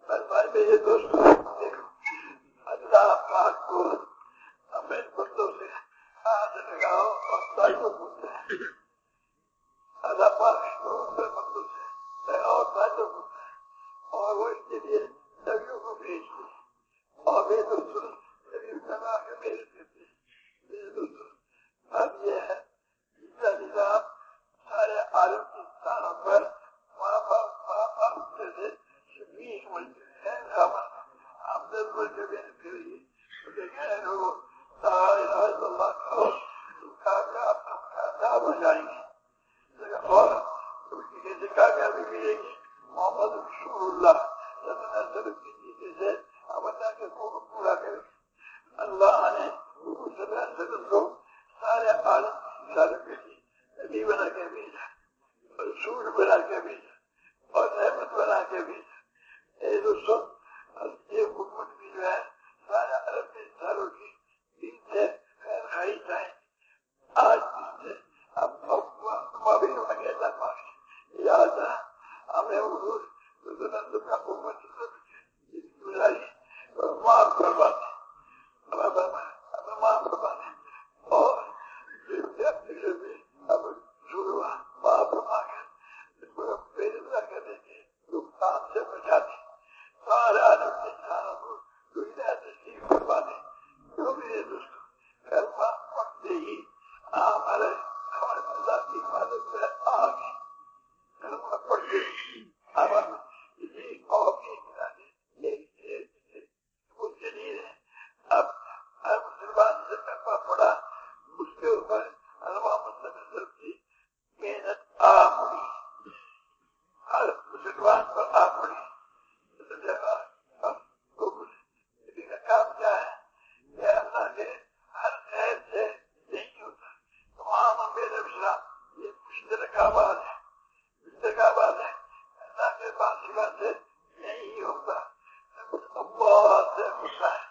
میرے دوستوں دیکھو اللہ پاک کو اپنے بندوں سے ہاتھ لگاؤ اور تعلق ہوتا ہے. اللہ پاک کو اپنے بندوں سے لگاؤ تعلق ہوتا ہے اور وہ اس کے لیے نبیوں کو بھیجتے ہیں اور میرے دوستوں نبی کرنا کے بھیج دیتے ہیں. میرے دوستوں اب یہ ہے جتنا نظام سارے عالم کے انسانوں پر ماں باپ سے 20 ملک ہے آمدن ملک میں پھر دیکھیں لوگ لا الہ الا اللہ کامیاب ہو جائیں گے اور اس کی کیسے کامیابی ملے گی. محمد رسول اللہ صلی اللہ علیہ وسلم کی چیزیں سے ہم اللہ کے حکم پورا کریں. اللہ نے حضور صلی اللہ علیہ وسلم کو سارے عالم کی رسالت بھیجی, نبی بنا کے بھیجا, رسول بنا کے بھیجا اور رحمت بنا کے بھیجا. اے دوستوں یہ حکومت بھی جو ہے سارے عرب کے انسانوں کی دین سے خیر خائی چاہے. آج سے اب بھی مانگے اللہ پاک یاد ہے ہمیں حضور کا حکومت گزاری معاف کرواتے اب معاف کرواتے اور اب شروع معاف کروا کر پیدا کرنے کے نقصان سے بچاتے سارے عالم کے انسانوں کو دنیا تشریف کروا دیں. جو میرے دوستوں کلمہ پڑھتے ہی ہمارے اللہ کی حفاظت میں آ گئی. کلمہ پڑھتے ہی ہم کسی قوم کی مجدید ہے. اب ہر مسلمان سے کلمہ پڑھا اس کے اوپر علامہ کی محنت آ پڑی, ہر مسلمان پر آ پڑی. کام کیا ہے کہ اللہ کے ہر خیر سے نہیں ہوتا. تمام میرے اسلام یہ مشترکہ بات ہے, مشترکہ بات ہے. اللہ کے پاس سے نہیں ہوتا. اللہ سے ہوتا ہے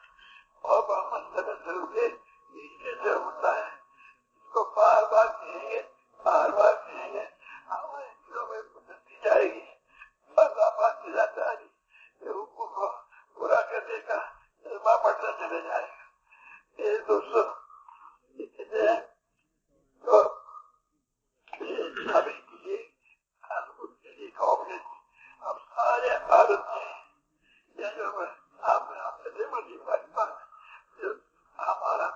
اور محمد صلی اللہ علیہ وسلم کے نیچے سے ہوتا ہے. اس کو بار بار کہیں گے, بار بار کہیں گے, ہمارے دلوں میں بدلتی جائے گی. اللہ پاک کی ذات آ گئی حکم کو پورا کرنے کا جذبہ بڑھتا چلے جائے گا. میرے دوستوں تو ابھی کسی کے لیے قوم نے اب سارے عالم سے ہمارا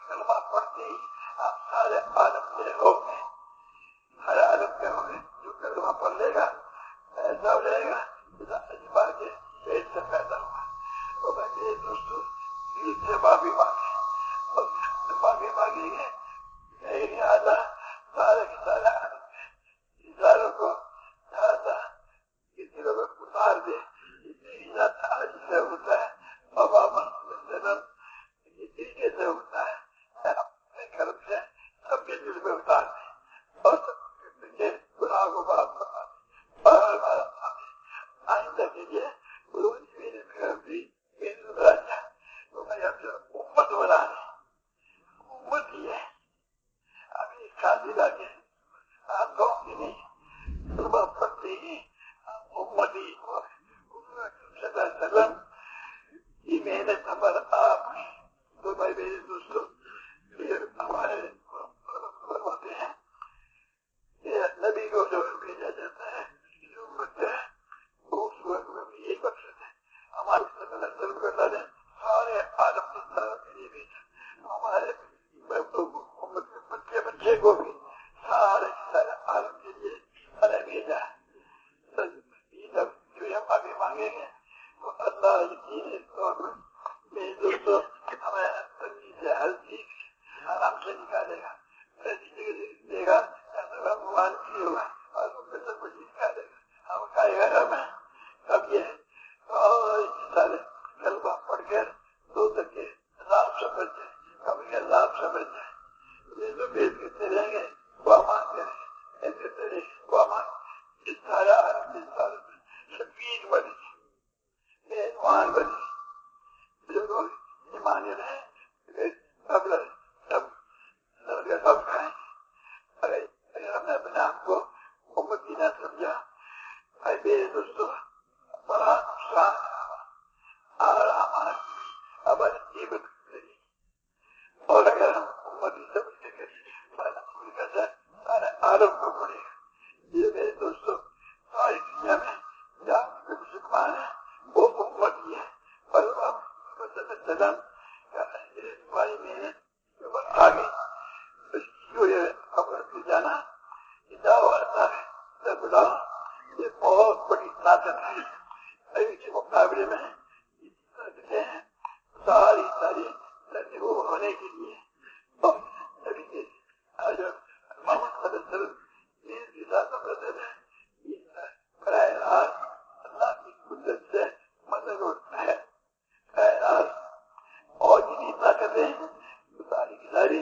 کلمہ پڑھتے ہی آپ سارے عالم سے ہو گئے. ہر عالم کے ہو گئے. جو کلمہ پڑھ لے گا ایسا ہو جائے گا اجبا کے پیٹ سے پیدا ہوا. تو میں میرے دوستوں دل سے معافی مانگے اور معافی مانگیں گے. نہیں آتا سارے کے سارے عالم کے انسانوں کو آتا کہ دلوں میں اتار دے. اتنی ذات آج سے ہوتا ہے اور محمد یہ طریقے سے ہوتا ہے. اپنے کرم سے سب کے دل میں اتار دے اور سب کے گناہ کو معاف کروا دے. اور آئندہ کے لیے امت بنا دے. امت ہی ہے ابھی شادی لاگے آپ گاؤں کی نہیں صبح پڑھتے ہی امت ہی صلی اللہ علیہ وسلم کی محنت ہمارا آپ. تو بھائی میرے دوستوں ہمارے ہوتے ہیں نبی کو جو بھیجا جاتا ہے جو امت ہے اس وقت میں بھی یہی مقصد ہے. ہمارے صلی اللہ علیہ وسلم کو اللہ نے سارے عالم کے لیے بھیجا. ہمارے امت کے بچے بچے کو بھی سارے عالم کے لیے اللہ نے بھیجا. جو ہم ابھی مانگیں گے تو اللہ یقین طور پر میرے دوستوں ہمیں تنگی سے ہر چیز آرام سے نکالے گا. ایسی جگہ سے دے گا موبائل کی ہوگا اور سب کچھ نکالے گا. ہم کھائے گا ہمیں اب یہ سارے کلمہ پڑھ کر دو تک کے عذاب سمجھ جائے, کبھی عذاب سمجھ جائے. یہ جو بیت کرتے رہیں گے وہ امان کریں گے, ایسے طرح وہ امان اس سارا عالم کے سارے میں شفیق بنے گی, میزبان بنے گی. جو لوگ ایمانی رہیں سب کھائیں گے. اگر ہم نے اپنے آپ کو امتی نہ سمجھا, میرے دوستوں وسلم بھائی میں آگے خبر پہ جانا یہ بہت بڑی طاقت ہے. ابھی کے مقابلے میں ساری ترتیب ہونے کے لیے ابھی کے محمد صلی اللہ علیہ وسلم براہ راست اللہ کی قدرت سے مدد ہوتا ہے. براہ راست اور جتنی طاقتیں ساری کی ساری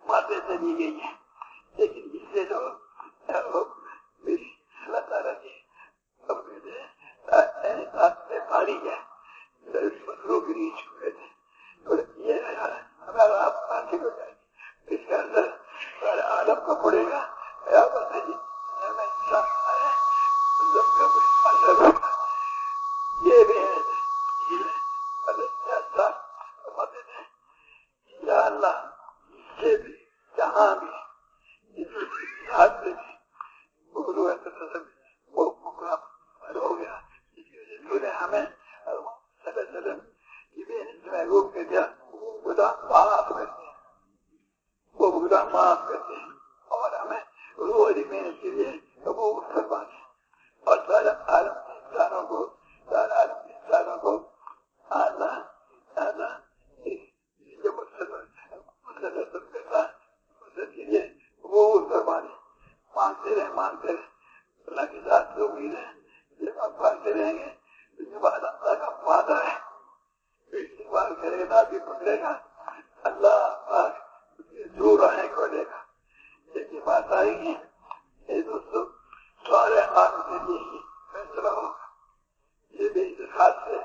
ماتے سے دی گئی ہے. لیکن اس سے جو میری اللہ تعالیٰ کی اپنے پاری ہے مطلوب کی ریچ ہوئے تھے. یہ ہمارا آپ آنکھیں ہو جائے گی. اس کے اندر سارے عالم کا پڑے گا یہ بھی ہے. یا اللہ سے بھی جہاں بھی وہ مقام ہو گیا جس کی وجہ سے ہمیں محبوب کر دیا. وہ گناہ معاف کرتے ہیں اور ہمیں روز محنت کے لیے قبول فرماتے ہیں. اور سارے عالم انسانوں کو اللہ کے لیے قبول فرماتے. مانگتے رہے اللہ کی ذات سے امید ہے. جب آپ مانگتے رہیں گے اس کے بعد اللہ کا وعدہ ہے استقبال کرے گا بھی پکڑے گا. اللہ پاک دور راہیں کھولے گا. ایک بات آئے گی دوستوں سارے عالم کے لیے ہی فیصلہ ہوگا. یہ بھی اتحاد سے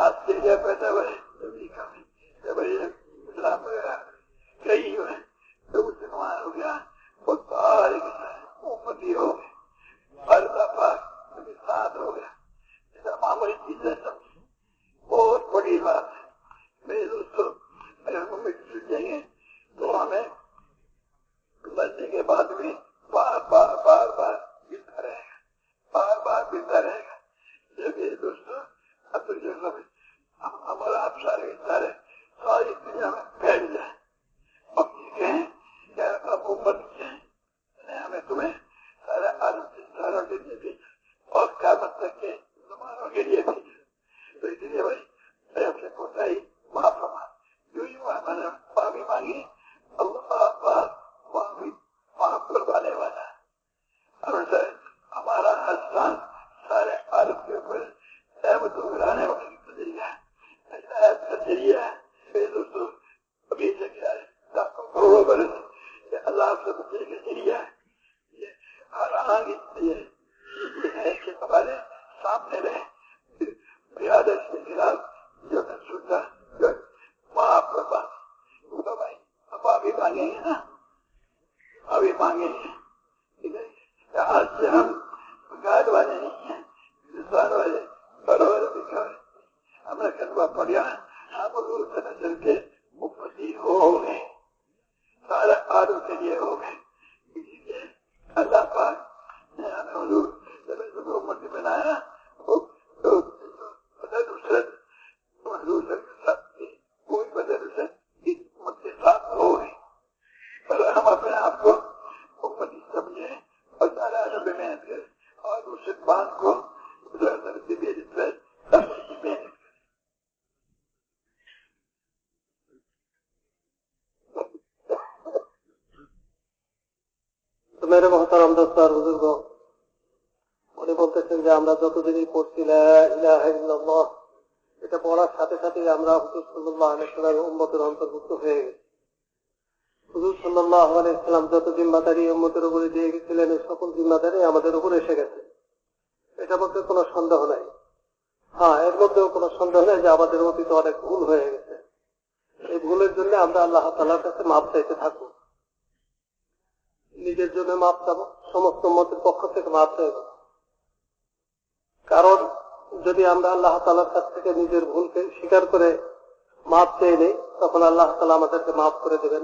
آسٹریلیا پیدا ہوئے امریکہ میں جب اسلام وغیرہ کئی ہوئے تو مسلمان ہو گیا. وہ سارے کے سارے امتی ہو گئے. اللہ پاک ساتھ ہو گیا. معمولی چیزیں سمجھے بہت بڑی بات ہے. میرے دوستوں اگر ہم جڑ جائیں گے تو ہمیں مرنے کے بعد بھی بار بار ملتا رہے گا. جب یہ دوستوں اب تو جو ہمارا آپ سارے ساری دنیا میں پھیل جائے اور یہ کہیں کہ اب امت ہمیں تمہیں سارے عالم انسانوں کے لیے بھی اور قیامت تک کے زمانوں کے لیے بھی. تو اس لیے بھائی اپ سے کوتاہی معاف فرما. جو ہی معافی مانگی اللہ پاک معاف کروانے والا. ہمارا احسان سارے عالم کے اوپر احمد گرانے والی ذریعہ ہے. دوستوں ابھی سے کیا ہے لاکھوں کروڑوں برس اللہ آپ سے بچے کے ذریعہ ہے. یہ ہر آنکھ کے حوالے سامنے رہے قیادت کے خلاف جو میں سنتا جو معاف کر پاتے. تو بھائی اب ابھی مانگیں گے نا ابھی مانگیں گے. آج سے ہم گاڑ والے نہیں ہیں ہندوستان والے بڑے دکھا ہم نے کلمہ پڑھا ہم حضور صلی اللہ علیہ وسلم کے مفتی ہو گئے. سارے عالم کے لیے ہو گئے. اسی لیے اللہ پاک نے ہمیں حضور صلی اللہ علیہ وسلم کو امتی بنایا. بدل نصرت حضور صلی اللہ علیہ وسلم کی کوئی بدل نصرت اس امت کے ساتھ ہو گئی. پر ہم اپنے آپ کو امتی سمجھے اور سارے عالم میں محنت کریں اور مسلمان کو তো মেরে মহতারাম দোস্তার বুজুর্গ উনি বলতেছেন যে আমরা যতদিনই পড়ছি লা ইলাহা ইল্লাল্লাহ এটা পড়ার সাথে সাথে আমরা হুজুর সাল্লাল্লাহু আলাইহি ওয়াসাল্লামের উম্মতের অন্তর্ভুক্ত হয়ে গেছি. হুজুর সাল্লাল্লাহু আলাইহি ওয়াসাল্লাম যত জিম্মাদারি উম্মতের উপরে দিয়ে গেছিলেন এই সকল জিম্মাদারি আমাদের উপর এসে গেছে. এটার মধ্যে কোনো সন্দেহ নাই. হ্যাঁ, এর মধ্যেও কোনো সন্দেহ নেই যে আমাদের অতীতে অনেক ভুল হয়ে গেছে. এই ভুলের জন্য আমরা আল্লাহ তাআলার কাছে মাপ চাইতে থাকবো. নিজের জন্য মাপ চাবো, সমস্ত উম্মতের পক্ষ থেকে মাপ চাইব. কারণ যদি আমরা আল্লাহ তাআলার কাছ থেকে নিজের ভুলকে স্বীকার করে মাপ চেয়ে নিই তখন আল্লাহ তাআলা আমাদেরকে মাফ করে দেবেন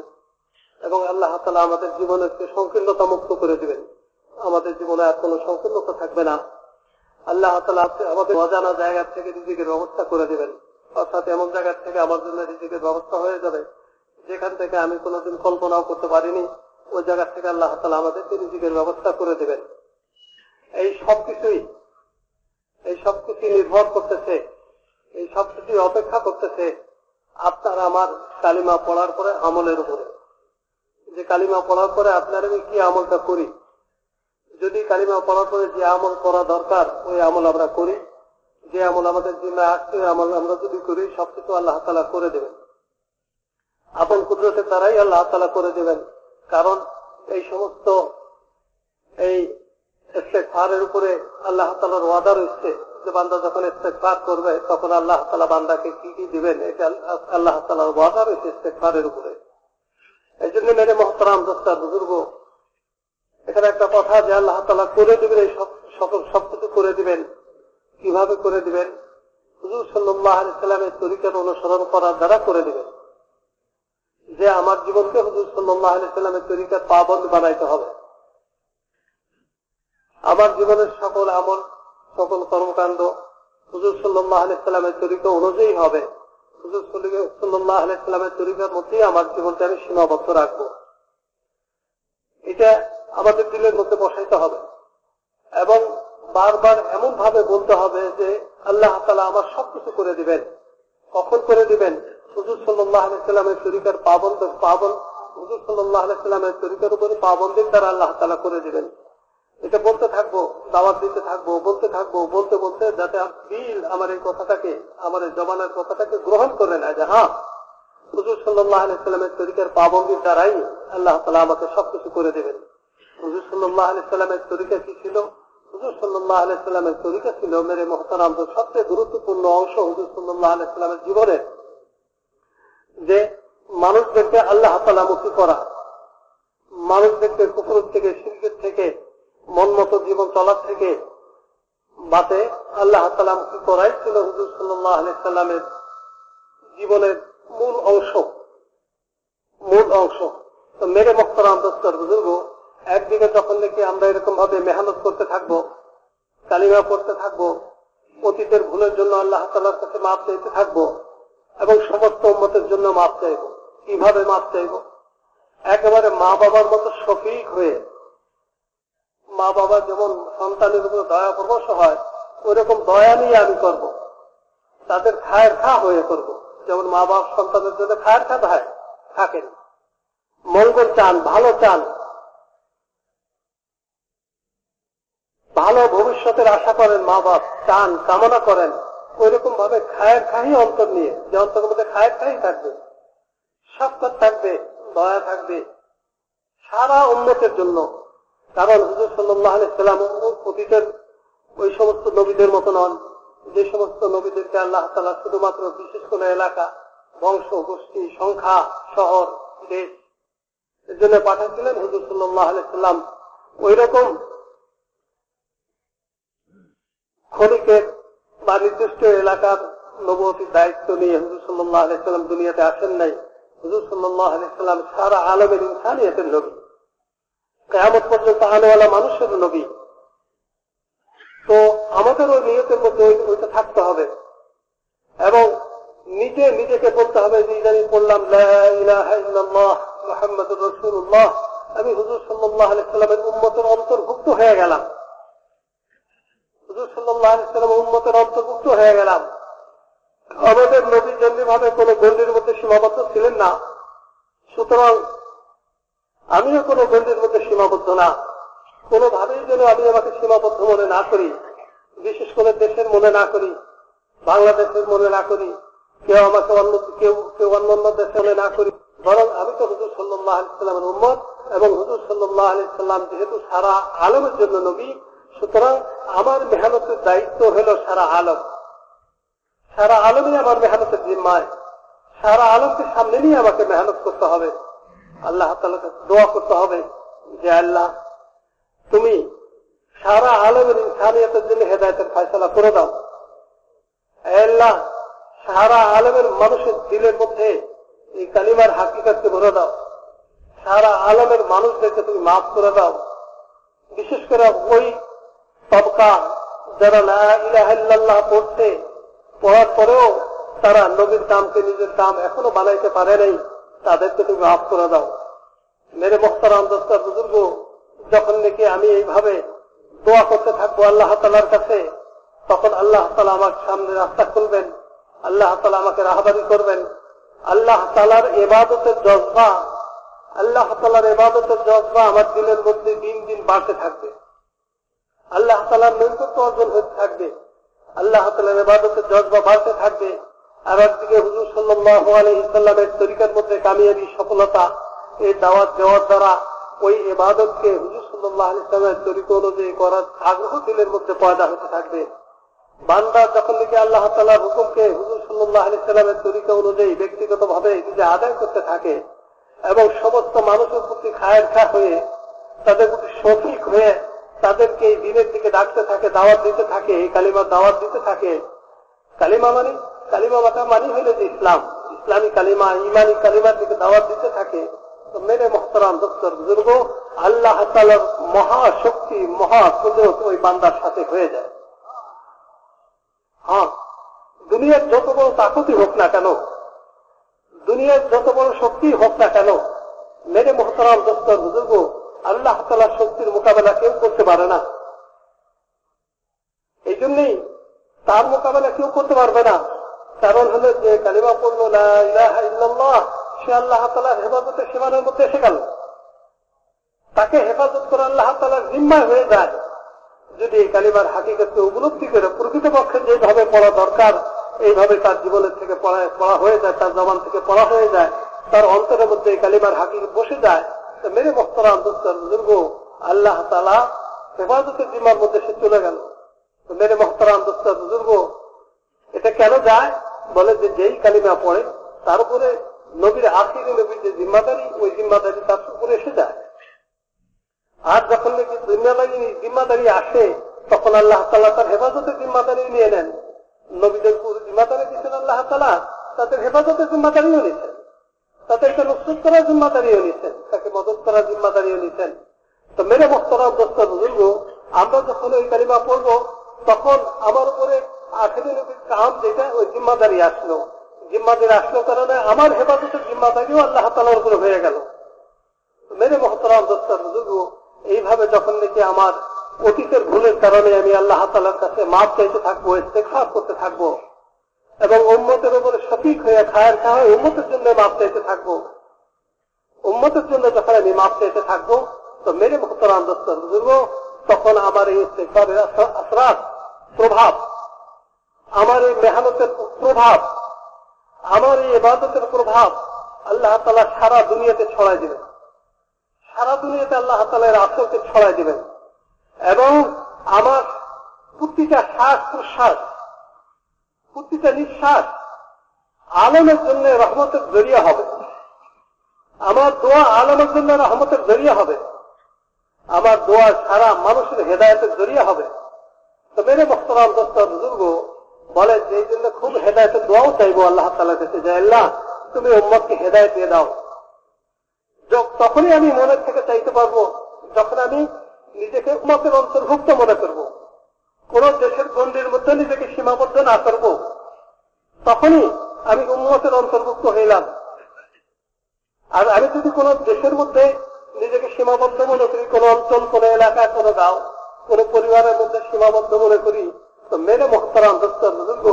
এবং আল্লাহ তাআলা আমাদের জীবনের সংকীর্ণতা মুক্ত করে দিবেন. আমাদের জীবনে আর কোনো সংকীর্ণতা থাকবে না আল্লাহ তাআলা আমাদের অজানা জায়গা থেকে রিজিকের ব্যবস্থা করে দিবেন, অর্থাৎ এমন জায়গা থেকে আমার জন্য রিজিকের ব্যবস্থা হয়ে যাবে যেখান থেকে আমি কোনোদিন কল্পনাও করতে পারিনি। ওই জায়গা থেকে আল্লাহ তাআলা আমাদেরকে রিজিকের ব্যবস্থা করে দিবেন। এই সবকিছুই নির্ভর করতেছে, এই সবকিছুই অপেক্ষা করতেছে আপনার আমার কালিমা পড়ার পরে আমলের উপরে। যে কালিমা পড়ার পরে আপনার আমি কি আমলটা করি। যদি কালিমা পড়ার পরে যে আমল করা দরকার ওই আমল আমরা করি, যে আমল আমাদের জিম্মায় আসছে ওই আমল আমরা যদি করি, সবকিছু আল্লাহ তাআলা করে দেবেন। আপন কুদরতের দ্বারাই আল্লাহ তাআলা করে দেবেন। কারণ এই সমস্ত এই ইস্তেগফারের উপরে আল্লাহ তাআলার ওয়াদা রয়েছে যে বান্দা যখন ইস্তেগফার করবে তখন আল্লাহ তাআলা বান্দাকে কি কি দিবেন, এটা আল্লাহ তাআলার ওয়াদা রয়েছে ইস্তেগফারের উপরে। এই জন্য মেরে মুহতারাম দোস্ত বুজুর্গ, এখানে একটা কথা যে আল্লাহ তাআলা করে দিবেন, এই সবকিছু করে দিবেন। কিভাবে করে দিবেন? হুজুর সাল্লাল্লাহু আলাইহি সাল্লামের তরিকার অনুসরণ করার দ্বারা করে দিবেন। যে আমার জীবনকে হুজুর সাল্লাল্লাহু আলাইহি সাল্লামের তরিকার পাবন্দ বানাইতে হবে। আমার জীবনের সকল আমল, সকল কর্মকাণ্ড হুজুর সাল্লাল্লাহু আলাইহি সাল্লামের তরিকা অনুযায়ী হবে। হুজুর সাল্লাল্লাহু আলাইহি সাল্লামের তরিকার মধ্যেই আমার জীবনকে আমি সীমাবদ্ধ রাখবো। এটা আমাদের দিলের মধ্যে বসাইতে হবে এবং বারবার এমন ভাবে বলতে হবে যে আল্লাহ তাআলা আমার সবকিছু করে দিবেন। কখন করে দিবেন? হুজুর সাল্লাল্লাহু আলাইহি সাল্লামের তরিকার হুজুর সাল্লাল্লাহু আলাইহি সাল্লামের তরিকার উপরে পাবন্দির দ্বারা আল্লাহ তাআলা করে দিবেন। এটা বলতে থাকবো, দাওয়াত দিতে থাকবো, বলতে থাকবো, বলতে বলতে যাতে দিল আমার এই কথাটাকে, আমার এই জবানের কথাটাকে গ্রহণ করে নেয় যে হ্যাঁ, হুজুর সাল্লাল্লাহু আলাইহি সাল্লামের তরিকার পাবন্দির দ্বারাই আল্লাহ তাআলা আমাকে সবকিছু করে দেবেন। হুজুর সাল্লাল্লাহু আলাইহি সাল্লামের তরিকা কি ছিল? হুজুর সাল্লাল্লাহু আলাইহি সাল্লামের তরিকা ছিল মেরে মুহতারাম সবচেয়ে গুরুত্বপূর্ণ অংশ হুজুর সাল্লাল্লাহু আলাইহি সাল্লামের জীবনের, যে মানুষদেরকে আল্লাহ তাআলা মুক্তি করা, মানুষদেরকে কুফর থেকে, শিরকের থেকে, মন মতো জীবন চলার থেকে বাতে আল্লাহ তাআলা মুক্তি করাই ছিল হুজুর সাল্লাল্লাহু আলাইহি সাল্লামের জীবনের মূল অংশ। তো মেরে মুহতারাম দোস্তর বুজুর্গ, একদিকে যখন দেখি আমরা এরকম ভাবে মেহনত করতে থাকবো, কালিমা পড়তে থাকবো, অতীতের ভুলের জন্য আল্লাহ তাআলার কাছে মাফ চাইতে থাকবো এবং সমস্ত উম্মতের জন্য মাফ চাইব। কিভাবে মাফ চাইব? একেবারে মা বাবার মতো শফিক হয়ে, মা বাবা যেমন সন্তানের উপর দয়া পরবশ হয় ওইরকম দয়া নিয়ে আমি করব, তাদের খায়ের খা হয়ে করব। যেমন মা বাবা সন্তানের জন্য খায়ের খা থাকেন, মঙ্গল চান, ভালো চান, ভালো ভবিষ্যতের আশা করেন, মা বাপ চান, কামনা করেন, ওইরকম ভাবে খায়ের খাহি অন্তর নিয়ে, যে অন্তরের মধ্যে খায়ের খাহি থাকবে, শফকত থাকবে, দয়া থাকবে সারা উম্মতের জন্য। কারণ হুজুর সাল্লাল্লাহু আলাইহি সাল্লাম অতীতের ওই সমস্ত নবীদের মতো নন, যে সমস্ত নবীদেরকে আল্লাহ তাআলা শুধুমাত্র বিশেষ কোন এলাকা, বংশ, গোষ্ঠী, সংখ্যা, শহর, দেশ এর জন্য পাঠাচ্ছিলেন। হুজুর সাল্লাল্লাহু আলাইহি সাল্লাম ওই রকম ক্ষণিকের বা নির্দিষ্ট এলাকার নবুয়তির দায়িত্ব নিয়ে হুজুর সাল্লাল্লাহু আলাইহি সাল্লাম দুনিয়াতে আসেন নাই। হুজুর সাল্লাল্লাহু আলাইহি সাল্লাম সারা আলমের ইনসানিয়তের নবী, কিয়ামত পর্যন্ত আনেওয়ালা মানুষের নবী। তো আমাদের ওই নিয়তের মধ্যে ওইটা থাকতে হবে এবং নিজেকে বলতে হবে যে আমি বললাম লা ইলাহা ইল্লাল্লাহ মুহাম্মাদুর রাসূলুল্লাহ, আমি হুজুর সাল্লাল্লাহু আলাইহি সাল্লামের উম্মতের অন্তর্ভুক্ত হয়ে গেলাম। হুজুর সাল্লাল্লাহু আলাইহি সাল্লামের উম্মতের অন্তর্ভুক্ত হয়ে গেলাম। আমাদের নবী যেমনি ভাবে কোন গণ্ডির মধ্যে সীমাবদ্ধ ছিলেন না, সুতরাং আমিও কোন গণ্ডির মধ্যে সীমাবদ্ধ না। কোনোভাবেই যেন আমি আমাকে সীমাবদ্ধ মনে না করি, বিশেষ করে দেশের মনে না করি, বাংলাদেশের মনে না করি, কেউ আমাকে কেউ অন্য দেশে মনে না করি, বরং আমি তো হুজুর সাল্লাল্লাহু আলাইহি সাল্লামের উম্মত এবং হুজুর সাল্লাল্লাহু আলাইহি সাল্লাম যেহেতু সারা আলমের জন্য নবী, সুতরাং আমার মেহনতের দায়িত্ব হলো সারা আলমই আমার মেহনতের জিম্মায়। সারা আলমকে সামনে নিয়ে আমাকে মেহনত করতে হবে, আল্লাহ তাআলার কাছে দোয়া করতে হবে যে আল্লাহ তুমি সারা আলমের ইনসানিয়তের জন্য হেদায়েতের ফয়সালা করে দাও। আল্লাহ সারা আলমের মানুষের দিলের মধ্যে এই কালিমার হাকিকতকে ভরে দাও। সারা আলমের মানুষদেরকে তুমি মাফ করে দাও। বিশেষ করে ওই তবকা যারা লা ইলাহা ইল্লাল্লাহ পড়ছে, পড়ার পরেও তারা নবীর কামকে নিজের কাম এখনো বানাইতে পারে নাই, তাদেরকে তুমি মাফ করে দাও। মেরে মোহতারাম দোস্তার বুজুর্গ, যখন নাকি আমি এইভাবে দোয়া করতে থাকবো আল্লাহ তাআলার কাছে, তখন আল্লাহ তাআলা আমার সামনে রাস্তা খুলবেন, আল্লাহ তাআলা আমাকে রাহবারি করবেন। আল্লাহ তাআলার ইবাদতের জজবা, আল্লাহ তাআলার ইবাদতের জজবা আমার দিলের মধ্যে দিন দিন বাড়তে থাকবে, আল্লাহ তাআলার নৈকট্য অর্জন হতে থাকবে, আল্লাহ তাআলার ইবাদতের জজবা বাড়তে থাকবে। আর একদিকে হুজুর সাল্লাল্লাহু আলাইহি সাল্লামের তরিকার মধ্যে কামিয়াবি সফলতা, এই দাওয়াত দেওয়ার দ্বারা ওই ইবাদতকে হুজুর সাল্লাল্লাহু আলাইহি সাল্লামের তরিকা অনুযায়ী করার আগ্রহ দিলের মধ্যে পয়দা হতে থাকবে। বান্দা যখন থেকে আল্লাহ তাআলার হুকুমকে হুজুর সাল্লাল্লাহু আলাইহি সাল্লামের তরিকা অনুযায়ী ব্যক্তিগতভাবে নিজে আদায় করতে থাকে এবং সমস্ত মানুষের প্রতি খায়ের খা হয়ে, তাদের প্রতি শফিক হয়ে তাদেরকে এই দিনের দিকে ডাকতে থাকে, দাওয়াত দিতে থাকে, এই কালিমার দাওয়াত দিতে থাকে। কালিমা মানি হইল যে ইসলাম, ইসলামী কালিমা, ইমানি কালিমার দিকে দাওয়াত দিতে থাকে। তো মেরে মোহতারাম দোস্তর বুজুর্গ, আল্লাহ তাআলার মহাশক্তি, মহাকুদরত ওই বান্দার সাথে হয়ে যায়। হ্যাঁ, দুনিয়ার যত বড় তাকতই হোক না কেন, দুনিয়ার যত বড় শক্তি হোক না কেন, মেরে মোহতারাম দোস্তর বুজুর্গ, আল্লাহ তাআলার শক্তির মোকাবেলা কেউ করতে পারে না। এই জন্যই তার মোকাবেলা কেউ করতে পারবে না। কারণ হলো যে কালিমা পড়ল লা ইলাহা ইল্লাল্লাহ, সে আল্লাহ তাআলার হেফাজতের সীমানার মধ্যে এসে গেল, তাকে হেফাজত করে আল্লাহ তাআলার জিম্মায় হয়ে যায়। যদি এই কালিমার হাকিকতকে উপলব্ধি করে প্রকৃতপক্ষে যেভাবে পড়া দরকার এইভাবে তার জীবনের থেকে পড়া হয়ে যায়, তার জবান থেকে পড়া হয়ে যায়, তার অন্তরের মধ্যে এই কালিমার হাকিকত বসে যায়, তো মেরে মোহতারাম দোস্তর বুজুর্গ, আল্লাহ তাআলা হেফাজতের জিম্মার মধ্যে সে চলে গেল। তো মেরে মোহতারাম দোস্তর বুজুর্গ, এটা কেন যায়? বলে যে যেই কালিমা পড়ে তার উপরে নবীর আখিরি নবীর যে জিম্মাদারি, ওই জিম্মাদারি তার উপরে এসে যায়। আর যখন নাকি জিম্মাদারি আসে, তখন আল্লাহ তাআলা তার হেফাজতের জিম্মাদারি নিয়ে নেন। নবীদের জিম্মাদারি দিচ্ছেন আল্লাহ তাআলা, তাদের হেফাজতের জিম্মাদারিও নিচ্ছেন, তাদেরকে নুসরত করার জিম্মাদারিও নিচ্ছেন, তাকে মদত করার জিম্মাদারিও নিচ্ছেন। তো মেরে মোহতারাম দোস্তর বুজুর্গ, আমরা যখন ওই কালিমা পড়বো, তখন আমার উপরে আখেরি নবীর কাম যেটা, ওই জিম্মাদারি আসলো, কারণে আমার হেফাজতের জিম্মাদারিও আল্লাহ তাআলার উপরে হয়ে গেল। মেরে মোহতারাম দোস্তর বুজুর্গ, এইভাবে যখন নাকি আমার অতীতের ভুলের কারণে আমি আল্লাহ তাআলার কাছে মাফ চাইতে থাকবো, ইস্তেগফার করতে থাকবো এবং উম্মতের উপরে শফিক হয়ে খায়ের খা হয়ে উম্মতের জন্য মাফ চাইতে থাকবো, উম্মতের জন্য যখন আমি মাফ চাইতে থাকবো, তো মেরে মোহতারাম দোস্তর বুজুর্গ, তখন আমার এই ইস্তেগফারের আসরাত, প্রভাব, আমার এই মেহনতের প্রভাব, আমার এই ইবাদতের প্রভাব আল্লাহ তাআলা সারা দুনিয়াতে ছড়াই দিবেন, সারা দুনিয়াতে আল্লাহ তাআলা এর আসরকে ছড়াই দিবেন এবং আমার প্রতিটা শ্বাস প্রশ্বাস, প্রতিটা নিঃশ্বাস আলমের জন্য রহমতের জরিয়া হবে। আমার দোয়া আলমের জন্য রহমতের জরিয়া হবে, আমার দোয়া সারা মানুষের হেদায়েতের জরিয়া হবে। তো মেরে মোহতারাম দোস্তর বুজুর্গ, বলে যে এই জন্য খুব হেদায়েতের দোয়াও চাইবো আল্লাহ তাআলার কাছে, যে আল্লাহ তুমি উম্মতকে হেদায়েত দিয়ে দাও। তখনই আমি মনের থেকে চাইতে পারবো যখন আমি নিজেকে উম্মতের অন্তর্ভুক্ত মনে করব, কোন দেশের গণ্ডির মধ্যে নিজেকে সীমাবদ্ধ না করব, তখনই আমি উম্মতের অন্তর্ভুক্ত হইলাম। আর আমি যদি কোন দেশের মধ্যে নিজেকে সীমাবদ্ধ মনে করি, কোন অঞ্চল, কোন এলাকা, কোন গাঁও, কোন পরিবারের মধ্যে সীমাবদ্ধ মনে করি, তো মেরে মোহতারাম দোস্তর বুজুর্গ,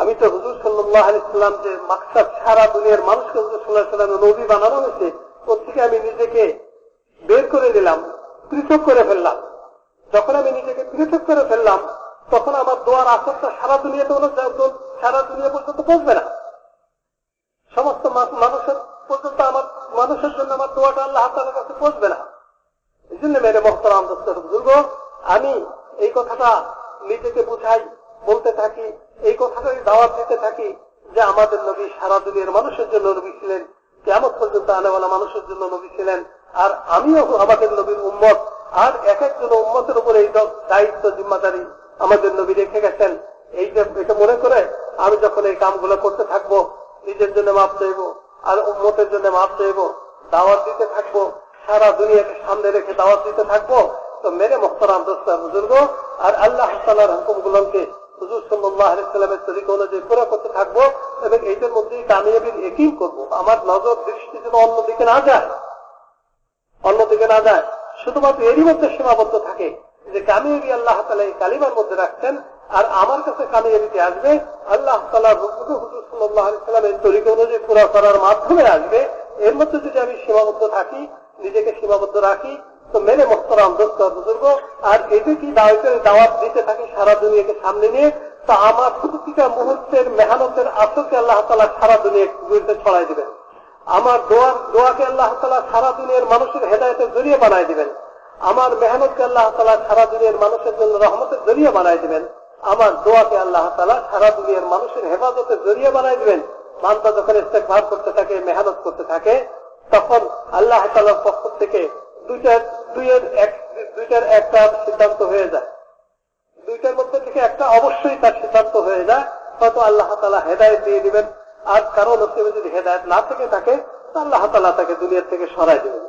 আমি তো হুজুর সাল্লাল্লাহু আলাইহি সাল্লাম যে মাকসাদ সারা দুনিয়ার মানুষকে হুজুর সাল্লাল্লাহু আলাইহি সাল্লামের নবী বানানো হয়েছে, ওর থেকে আমি নিজেকে বের করে দিলাম, পৃথক করে ফেললাম। যখন আমি নিজেকে পৃথক করে ফেললাম, তখন আমার দোয়ার আসরটা সারা দুনিয়াতে সারা দুনিয়া পর্যন্ত পৌঁছবে না, সমস্ত মানুষের পর্যন্ত আমার মানুষের জন্য আমার দোয়াটা আল্লাহ তাআলার কাছে পৌঁছবে না। এই জন্য মেরে মোহতারাম দোস্তর বুজুর্গ, আমি এই কথাটা নিজেকে বুঝাই, বলতে থাকি, এই কথাটাই দাওয়াত দিতে থাকি যে আমাদের নবী সারা দুনিয়ার মানুষের জন্য নবী ছিলেন, কিয়ামত পর্যন্ত আনেওয়ালা মানুষের জন্য নবী ছিলেন, আর আমিও আমাদের নবীর উম্মত। আর এক একজন উম্মতের উপরে এই দায়িত্ব, জিম্মাদারি আমাদের নবী রেখে গেছেন। এটা মনে করে আমি যখন এই কামগুলো করতে থাকবো, নিজের জন্য মাপ চাইবো আর উম্মতের জন্য মাপ চাইবো, দাওয়াত দিতে থাকবো, সারা দুনিয়াকে সামনে রেখে দাওয়াত দিতে থাকবো, তো মেরে মোহতারাম দোস্ত বুজুর্গ, আর আল্লাহ তাআলার হুকুমগুলোকে হুজুর সাল্লাল্লাহু আলাইহি ওয়াসাল্লামের তরিকা অনুযায়ী পুরো করতে থাকবো এবং এইটার মধ্যেই কামিয়াবির ইয়াকিন করবো। আমার নজর দৃষ্টি যেন অন্যদিকে না যায়, শুধুমাত্র এরই মধ্যে সীমাবদ্ধ থাকে যে কামিয়াবি আল্লাহ তাআলা এই কালিমার মধ্যে রাখছেন, আর আমার কাছে কামিয়াবিতে আসবে আল্লাহ তাআলার হুকুম হুজুর সাল্লাল্লাহু আলাইহি ওয়াসাল্লামের তরিকা অনুযায়ী পুরো করার মাধ্যমে আসবে। এর মধ্যে যদি আমি সীমাবদ্ধ থাকি, নিজেকে সীমাবদ্ধ রাখি, তো মেরে মোহতারাম দোস্ত বুজুর্গ, আর এতে কি দাওয়াত দিতে থাকি সারা দুনিয়াকে সামনে নিয়ে, তা আমার প্রতিটা মুহূর্তের মেহনতের আসরকে আল্লাহ তাআলা সারা দুনিয়াকে ছড়াই দিবেন। আমার দোয়াকে আল্লাহ তাআলা সারা দুনিয়ার মানুষের হেদায়েতের জরিয়া বানাই দিবেন। আমার মেহনতকে আল্লাহ তাআলা সারা দুনিয়ার মানুষের জন্য রহমতের জরিয়া বানাই দিবেন। আমার দোয়াকে আল্লাহ তাআলা সারা দুনিয়ার মানুষের হেফাজতের জরিয়া বানাই দিবেন। বান্দা যখন ইস্তেগফার করতে থাকে, মেহনত করতে থাকে, তখন আল্লাহ তাআলার পক্ষ থেকে দুইটার একটা সিদ্ধান্ত হয়ে যায়, দুইটার মধ্যে থেকে একটা অবশ্যই তার সিদ্ধান্ত হয়ে যায়। হয়তো আল্লাহ তাআলা হেদায়েত দিয়ে দিবেন, আর কারো নসিবে যদি হেদায়েত না থেকে থাকে, আল্লাহ তাআলা তাকে দুনিয়া থেকে সরাই দিবেন।